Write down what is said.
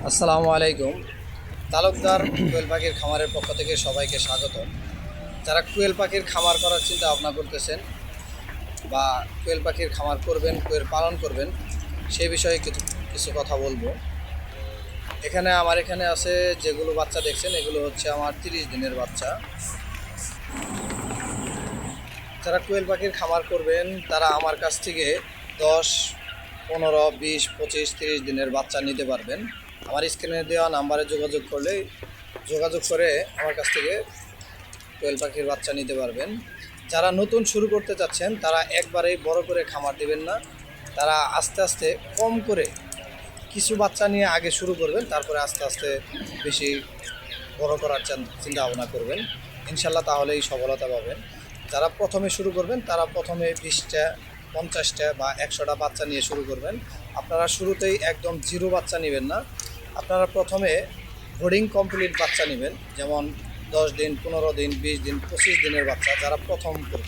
আসসালামু আলাইকুম। তালুকদার কোয়েল পাখির খামারের পক্ষ থেকে সবাইকে স্বাগত। যারা কোয়েল পাখির খামার করার চিন্তা ভাবনা করতেছেন বা কোয়েল পাখির খামার করবেন, কোয়েল পালন করবেন, সেই বিষয়ে কিছু কিছু কথা বলবো। আমার এখানে আছে যেগুলো বাচ্চা দেখছেন, এগুলো হচ্ছে আমার 30 দিনের বাচ্চা। যারা কোয়েল পাখির খামার করবেন তারা আমার কাছ থেকে 10, 15, 20, 25, 30 দিনের বাচ্চা নিতে পারবেন। আমার স্ক্রিনে দেওয়া নাম্বারে যোগাযোগ করে আমার কাছ থেকে কোয়েল পাখির বাচ্চা নিতে পারবেন। যারা নতুন শুরু করতে চাচ্ছেন তারা একবারেই বড় করে খামার দেবেন না, তারা আস্তে আস্তে কম করে কিছু বাচ্চা নিয়ে আগে শুরু করবেন, তারপরে আস্তে আস্তে বেশি বড় করার চিন্তা ভাবনা করবেন। ইনশাল্লাহ তাহলেই সফলতা পাবেন। যারা প্রথমে শুরু করবেন তারা প্রথমে 20টা, 50টা বা 100টা বাচ্চা নিয়ে শুরু করবেন। আপনারা শুরুতেই একদম জিরো বাচ্চা নেবেন না। আপনারা প্রথমে বোর্ডিং কমপ্লিট বাচ্চা নেবেন, যেমন 10 দিন, 15 দিন, 20 দিন, 25 দিনের বাচ্চা যারা প্রথম করবেন।